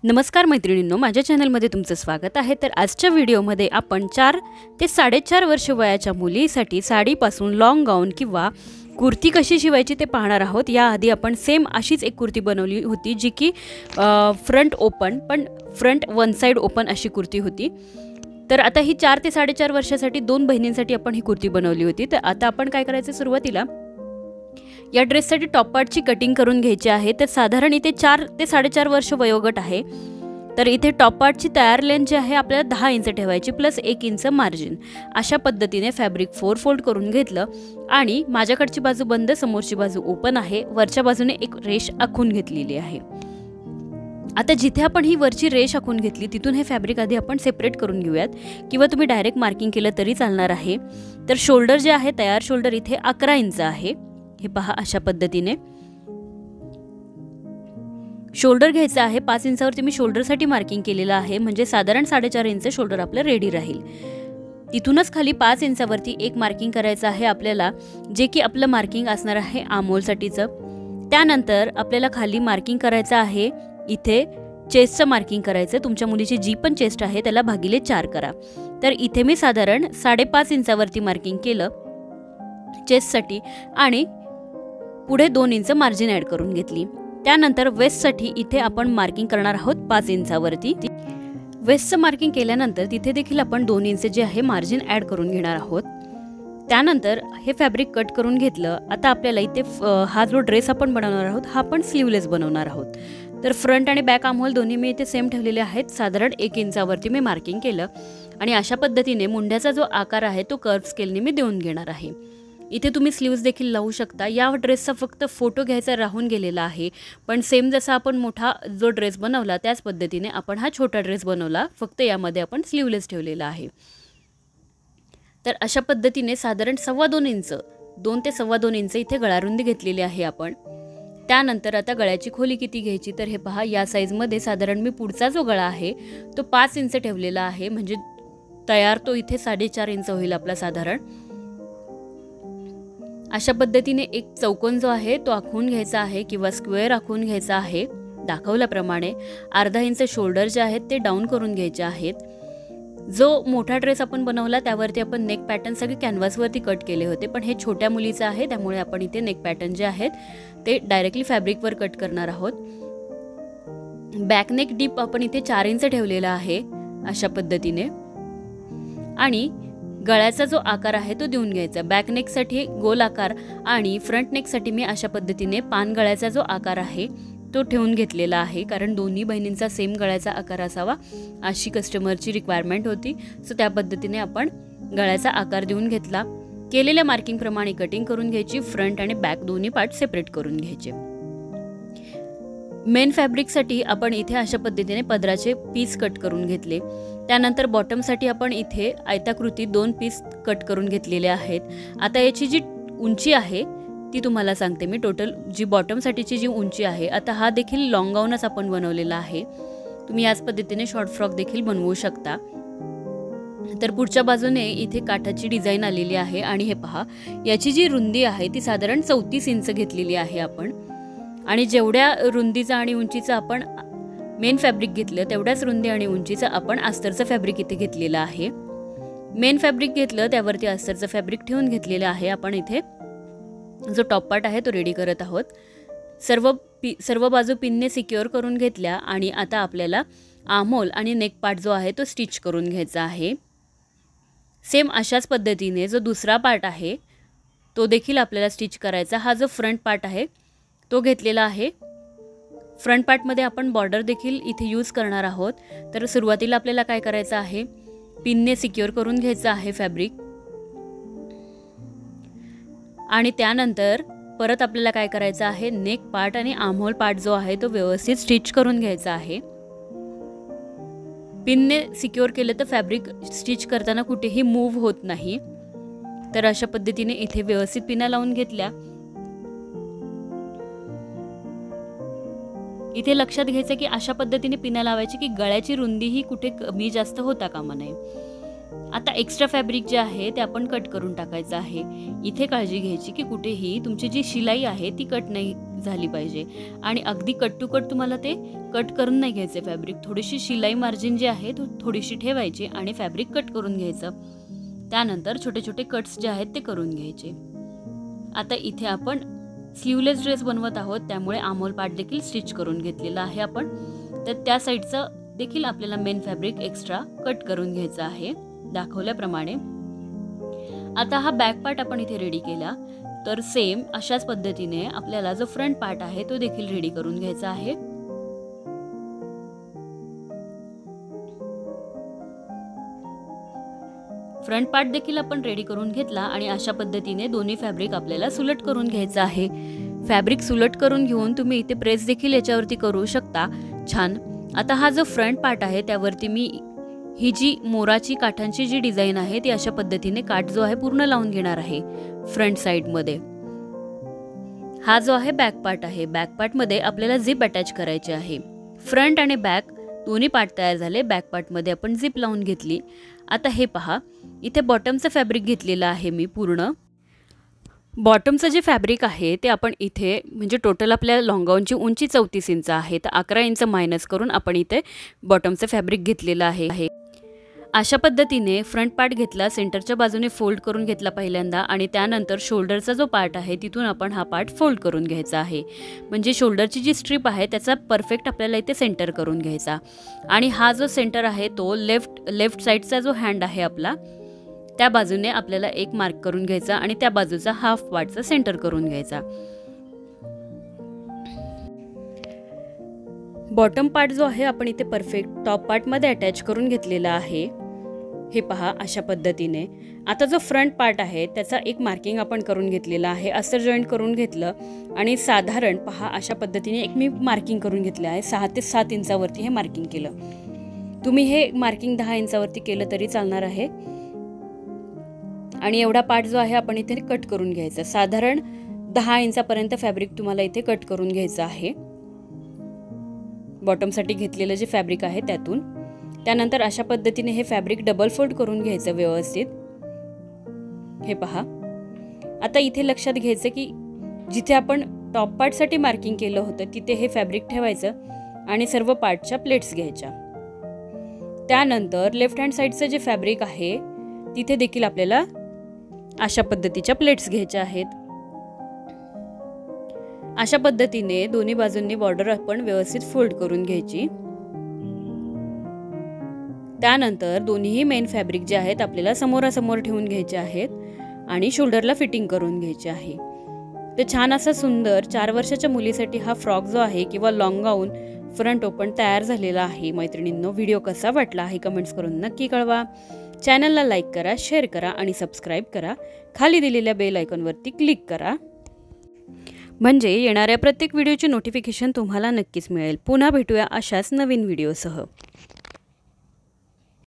नमस्कार मैत्रिणींनो, माझ्या चॅनलमध्ये तुमचं स्वागत आहे। तर आजच्या व्हिडिओमध्ये आपण 4 ते 4.5 वर्ष वयाच्या मुलीसाठी साडीपासून लॉंग गाऊन किंवा कुर्ती कशी शिवायची ते पाहणार आहोत। याआधी आपण सेम अशीच एक कुर्ती बनवली होती जी की फ्रंट ओपन पण फ्रंट वन साइड ओपन अशी कुर्ती होती। तर आता ही 4 ते 4.5 वर्षासाठी दोन बहिणींसाठी आपण ही कुर्ती बनवली होती। तर आता आपण काय करायचं, सुरुवातीला या ड्रेससाठी टॉप पार्टची कटिंग करून घ्यायची आहे। तर साधारण इथे 4 ते 4.5 वर्ष वयोगट आहे। तर इथे टॉप पार्टची तयार लेंथ जी आहे आपल्याला 10 इंच ठेवायची प्लस 1 इंच मार्जिन। अशा पद्धतीने फॅब्रिक 4 फोल्ड करून घेतलं आणि माझ्याकडची बाजू बंद, समोरची बाजू ओपन आहे। वरच्या बाजूने एक रेष आखून घेतलेली आहे। आता जिथे आपण ही वरची रेष आखून घेतली तिथून हे फॅब्रिक आधी आपण सेपरेट करून घेऊयात, किंवा तुम्ही डायरेक्ट मार्किंग केलं तरी चालणार आहे। तर शोल्डर जे आहे, तयार शोल्डर इथे 11 इंच आहे। हे पहा, अशा पद्धतीने शोल्डर घ्यायचा आहे। 5 इंचावरती मी शोल्डरसाठी मार्किंग केलेलं आहे, म्हणजे साधारण 4.5 इंच शोल्डर आपलं रेडी राहील। तिथूनच खाली 5 इंचावरती एक मार्किंग करायचं आहे आपल्याला, जे की आपलं मार्किंग असणार आहे आमोलसाठीचं। त्यानंतर आपल्याला खाली मार्किंग करायचं आहे, इथे चेस्टचं मार्किंग करायचं। तुमच्या मुलीची जी पण चेस्ट आहे त्याला भागिले 4 करा। तर इथे मी साधारण 5.5 इंचावरती मार्किंग केलं चेस्टसाठी आणि पुढे 2 इंच मार्जिन ॲड करून घेतली। त्यानंतर वेस्टसाठी इथे आपण मार्किंग करणार आहोत 5 इंचावरती। वेस्टचं मार्किंग केल्यानंतर तिथे देखील आपण 2 इंच जे आहे मार्जिन ॲड करून घेणार आहोत। त्यानंतर हे फॅब्रिक कट करून घेतलं। आता आपल्याला इथे हा जो ड्रेस आपण बनवणार आहोत हा आपण स्लीवलेस बनवणार आहोत। तर फ्रंट आणि बॅक आर्महोल दोन्ही मी इथे सेम ठेवलेले आहेत। साधारण 1 इंचावरती मी मार्किंग केलं आणि अशा पद्धतीने मुंड्याचा जो आकार आहे तो कर्व स्केलने मी देऊन घेणार आहे। इथे तुम्ही स्लीव्स देखील लावू शकता। या ड्रेसचा फक्त फोटो घ्यायचा राहून गेलेला आहे, पण सेम जसा आपण मोठा जो ड्रेस बनवला त्याच पद्धतीने आपण हा छोटा ड्रेस बनवला, फक्त यामध्ये आपण स्लीवलेस ठेवलेला आहे। तर अशा पद्धतीने साधारण 2.25 इंच, 2 ते 2.25 इंच इथे गळारुंदी घेतलेली आहे आपण। त्यानंतर आता गळ्याची खोली किती घ्यायची, तर हे पहा, या साईजमध्ये साधारण मी पुढचा जो गळा आहे तो 5 इंच ठेवलेला आहे, म्हणजे तयार तो इथे 4.5 इंच होईल आपला साधारण। अशा पद्धतीने एक चौकोन जो आहे तो आखून घ्यायचा आहे किंवा स्क्वेअर आखून घ्यायचा आहे दाखवल्याप्रमाणे। अर्धा इंच शोल्डर जे आहेत ते डाऊन करून घ्यायचे आहेत। जो मोठा ड्रेस आपण बनवला त्यावरती आपण नेक पॅटर्न सगळे कॅनव्हासवरती कट केले होते, पण हे छोट्या मुलीचं आहे त्यामुळे आपण इथे नेक पॅटर्न जे आहेत ते डायरेक्टली फॅब्रिकवर कट करणार आहोत। बॅक नेक डीप आपण इथे 4 इंच ठेवलेला आहे अशा पद्धतीने, आणि गळ्याचा जो आकार आहे तो देऊन घ्यायचा। बॅक नेकसाठी गोल आकार आणि फ्रंट नेकसाठी मी अशा पद्धतीने पान गळ्याचा जो आकार आहे तो ठेवून घेतलेला आहे, कारण दोन्ही बहिणींचा सेम गळ्याचा आकार असावा अशी कस्टमरची रिक्वायरमेंट होती। सो त्या पद्धतीने आपण गळ्याचा आकार देऊन घेतला। केलेल्या मार्किंग प्रमाणे कटिंग करून घ्यायची। फ्रंट आणि बॅक दोन्ही पार्ट सेपरेट करून घ्यायचे। मेन फॅब्रिकसाठी आपण इथे अशा पद्धतीने पदराचे पीस कट करून घेतले। त्यानंतर बॉटमसाठी आपण इथे आयताकृती 2 पीस कट करून घेतलेले आहेत। आता याची जी उंची आहे ती तुम्हाला सांगते मी, टोटल जी बॉटमसाठीची जी उंची आहे। आता हा देखील लॉंग गाऊनच आपण बनवलेला आहे, तुम्ही याच पद्धतीने शॉर्ट फ्रॉक देखील बनवू शकता। तर पुढच्या बाजूने इथे काठाची डिझाईन आलेली आहे आणि हे पहा, याची जी रुंदी आहे ती साधारण 34 इंच घेतलेली आहे आपण, आणि जेवढ्या रुंदीचा आणि उंचीचा आपण मेन फॅब्रिक घेतलं तेवढ्याच रुंदी आणि उंचीचं आपण अस्तरचं फॅब्रिक इथे घेतलेलं आहे। मेन फॅब्रिक घेतलं त्यावरती अस्तरचं फॅब्रिक ठेवून घेतलेलं आहे। आपण इथे जो टॉप पार्ट आहे तो रेडी करत आहोत। सर्व बाजू पिनने सिक्युअर करून घेतल्या आणि आता आपल्याला आर्महोल आणि नेक पार्ट जो आहे तो स्टिच करून घ्यायचा आहे। सेम अशाच पद्धतीने जो दुसरा पार्ट आहे तो देखील आपल्याला स्टिच करायचा। हा जो फ्रंट पार्ट आहे तो घेतलेला आहे। फ्रंट पार्टमध्ये आपण बॉर्डर देखील इथे यूज करणार आहोत। तर सुरुवातीला आपल्याला काय करायचं आहे, पिनने सिक्युअर करून घ्यायचं आहे फॅब्रिक, आणि त्यानंतर परत आपल्याला काय करायचं आहे, नेक पार्ट आणि आर्महोल पार्ट जो आहे तो व्यवस्थित स्टिच करून घ्यायचा आहे। पिनने सिक्युअर केलं तर फॅब्रिक स्टिच करताना कुठेही मूव्ह होत नाही। तर अशा पद्धतीने इथे व्यवस्थित पिना लावून घेतल्या। इथे लक्षात घ्यायचं की अशा पद्धतीने पिना लावायची की गळ्याची रुंदी ही कुठे कमी जास्त होता कामा नये। आता एक्स्ट्रा फॅब्रिक जे आहे ते आपण कट करून टाकायचं आहे। इथे काळजी घ्यायची की कुठेही तुमची जी शिलाई आहे ती कट नाही झाली पाहिजे आणि अगदी कट टू कट तुम्हाला ते कट करून नाही घ्यायचे फॅब्रिक, थोडीशी शिलाई मार्जिन जी आहे थोडीशी ठेवायची आणि फॅब्रिक कट करून घ्यायचं। त्यानंतर छोटे छोटे कट्स जे आहेत ते करून घ्यायचे। आता इथे आपण स्लीवलेस ड्रेस बनवत आहोत, त्यामुळे आमोल पार्ट देखील स्टिच करून घेतलेला आहे आपण। तर त्या साईडचं देखील आपल्याला मेन फॅब्रिक एक्स्ट्रा कट करून घ्यायचं आहे दाखवल्याप्रमाणे। आता हा बॅक पार्ट आपण इथे रेडी केला, तर सेम अशाच पद्धतीने आपल्याला जो फ्रंट पार्ट आहे तो देखील रेडी करून घ्यायचा आहे। फ्रंट पार्ट देखील आपण रेडी करून घेतला आणि अशा पद्धतीने दोन्ही फॅब्रिक आपल्याला सुलट करून घ्यायचं आहे। फॅब्रिक सुलट करून घेऊन तुम्ही इथे प्रेस देखील याच्यावरती करू शकता छान। आता हा जो फ्रंट पार्ट आहे त्यावरती मी ही जी मोराची काठांची जी डिझाइन आहे ती अशा पद्धतीने काठ जो आहे पूर्ण लावून घेणार आहे फ्रंट साइड मध्ये। हा जो आहे बॅक पार्ट आहे, बॅक पार्ट मध्ये आपल्याला झिप अटॅच करायची आहे। फ्रंट आणि बॅक दोन्ही पार्ट तयार झाले, बॅक पार्ट मध्ये आपण झिप लावून घेतली। आता हे पहा, इथे बॉटमचं फॅब्रिक घेतलेलं आहे मी पूर्ण। बॉटमचं जे फॅब्रिक आहे ते आपण इथे म्हणजे टोटल आपल्या लॉंग गाऊनची उंची 34 इंच आहे, तर 11 इंच मायनस करून आपण इथे बॉटमचं फॅब्रिक घेतलेलं आहे। अशा पद्धतीने फ्रंट पार्ट घेतला, सेंटरच्या बाजूने फोल्ड करून घेतला पहिल्यांदा आणि त्यानंतर शोल्डरचा जो पार्ट आहे तिथून आपण हा पार्ट फोल्ड करून घ्यायचा आहे। म्हणजे शोल्डरची जी स्ट्रीप आहे त्याचा परफेक्ट आपल्याला इथे सेंटर करून घ्यायचा आणि हा जो सेंटर आहे तो लेफ्ट साइडचा जो हँड आहे आपला त्या बाजूने आपल्याला एक मार्क करून घ्यायचा आणि त्या बाजूचा हाफ पार्टचा सेंटर करून घ्यायचा। बॉटम पार्ट जो आहे आपण इथे परफेक्ट टॉप पार्ट मध्ये अटॅच करून घेतलेला आहे। हे पहा अशा पद्धतीने। आता जो फ्रंट पार्ट आहे त्याचा एक मार्किंग आपण करून घेतलेला आहे, अस्तर जॉईंट करून घेतलं आणि साधारण पहा अशा पद्धतीने एक मी मार्किंग करून घेतले आहे। 6 ते 7 इंचावरती हे मार्किंग केलं। तुम्ही हे मार्किंग 10 इंचावरती केलं तरी चालणार आहे आणि एवढा पार्ट जो आहे आपण इथे कट करून घ्यायचा। साधारण 10 इंचापर्यंत फॅब्रिक तुम्हाला इथे कट करून घ्यायचं आहे बॉटमसाठी घेतलेलं जे फॅब्रिक आहे त्यातून। त्यानंतर अशा पद्धतीने हे फॅब्रिक डबल फोल्ड करून घ्यायचं व्यवस्थित। हे पहा, आता इथे लक्षात घ्यायचं की जिथे आपण टॉप पार्टसाठी मार्किंग केलं होतं तिथे हे फॅब्रिक ठेवायचं आणि सर्व पार्टच्या प्लेट्स घ्यायच्या। त्यानंतर लेफ्ट हँड साइडचं जे फॅब्रिक आहे तिथे देखील आपल्याला अशा पद्धतीच्या प्लेट्स घ्यायच्या आहेत। अशा पद्धतीने दोन्ही बाजूंनी बॉर्डर आपण व्यवस्थित फोल्ड करून घ्यायची। त्यानंतर दोन्ही मेन फॅब्रिक जे आहेत आपल्याला समोरासमोर ठेवून घ्यायचे आहेत आणि शोल्डरला फिटिंग करून घ्यायचे आहे। ते छान असा सुंदर 4 वर्षाच्या मुलीसाठी हा फ्रॉक जो आहे किंवा लॉंग गाऊन फ्रंट ओपन तयार झालेला आहे। मैत्रिणींनो, व्हिडिओ कसा वाटला आहे कमेंट्स करून नक्की कळवा। चॅनलला लाईक करा, शेअर करा आणि सबस्क्राईब करा। खाली दिलेल्या बेल आयकॉनवरती क्लिक करा म्हणजे येणाऱ्या प्रत्येक व्हिडिओची नोटिफिकेशन तुम्हाला नक्कीच मिळेल। पुन्हा भेटूया अशाच नवीन व्हिडिओसह।